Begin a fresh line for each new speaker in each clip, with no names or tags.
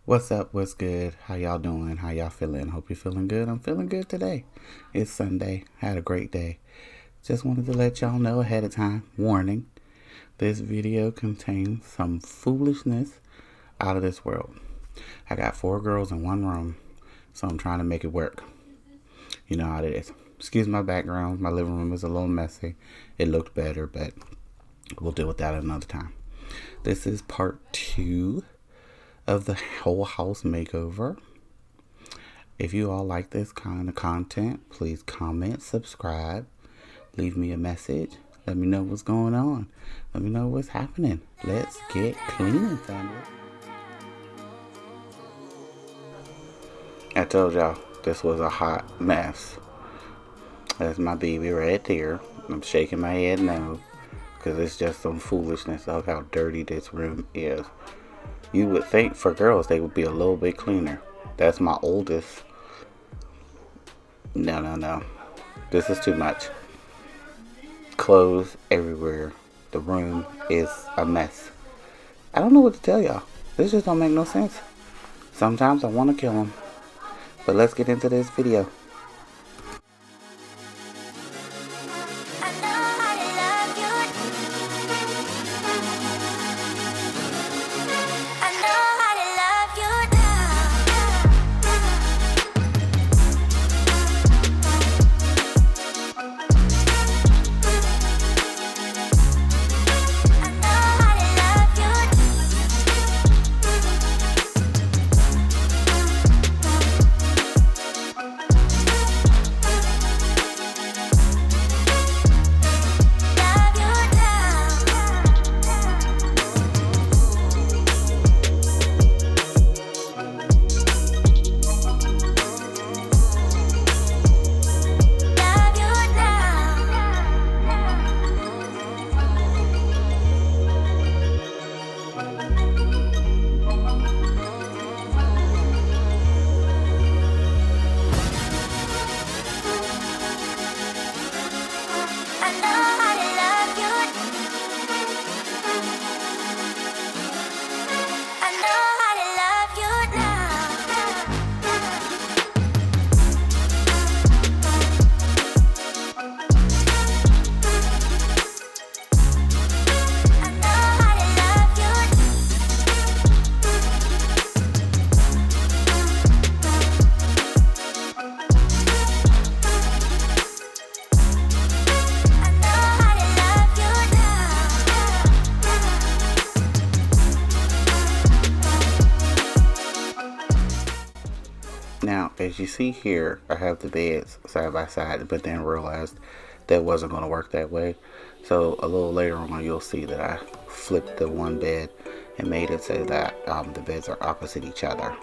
What's up? What's good? How y'all doing? How y'all feeling? Hope you're feeling good. I'm feeling good today. It's Sunday. Had a great day. Just wanted to let y'all know ahead of time. Warning. This video contains some foolishness out of this world. I got 4 girls in one room, so I'm trying to make it work. You know how it is. Excuse my background. My living room is a little messy. It looked better, but we'll deal with that another time. This is part 2 of the whole house makeover. If you all like this kind of content, please comment, subscribe, leave me a message. Let me know what's going on. Let me know what's happening. Let's get cleaning, family. I told y'all this was a hot mess. That's my baby right there. I'm shaking my head no, because it's just some foolishness of how dirty this room is. You would think for girls they would be a little bit cleaner. That's my oldest. No. This is too much. Clothes everywhere. The room is a mess. I don't know what to tell y'all. This just don't make no sense. Sometimes I want to kill them. But let's get into this video. Now, as you see here, I have the beds side by side, but then realized that wasn't going to work that way. So a little later on, you'll see that I flipped the one bed and made it so that the beds are opposite each other.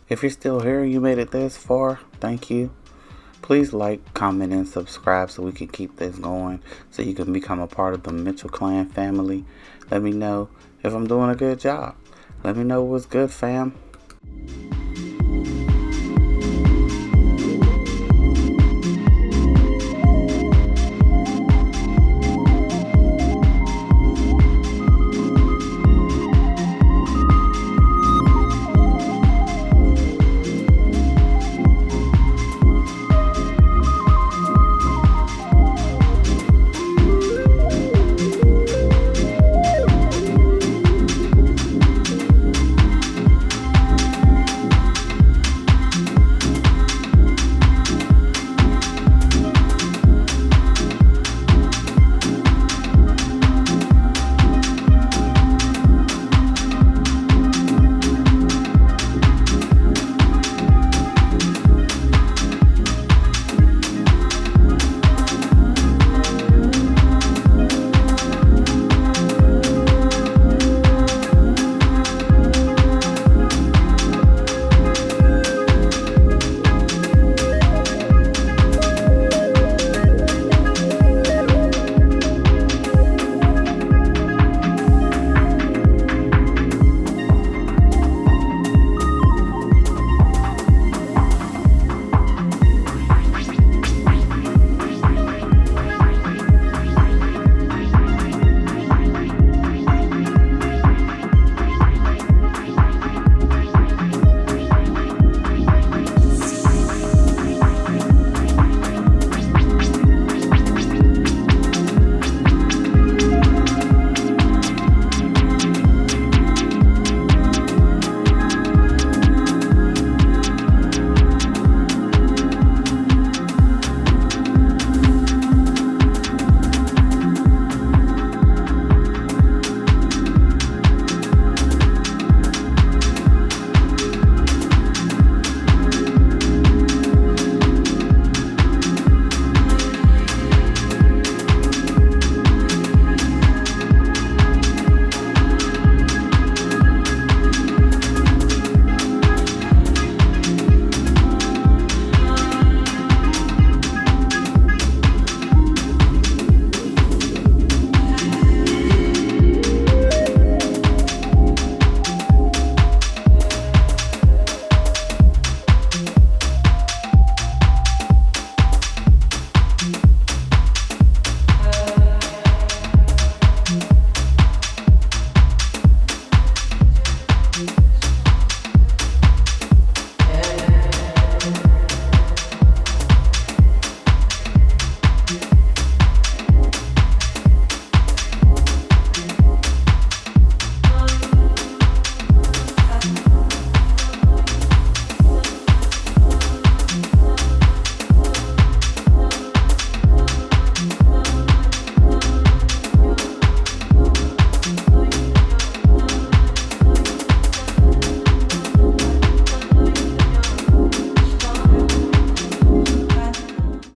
If you're still here and you made it this far, thank you. Please like, comment, and subscribe so we can keep this going, so you can become a part of the Mitchell Clan family. Let me know if I'm doing a good job. Let me know what's good, fam.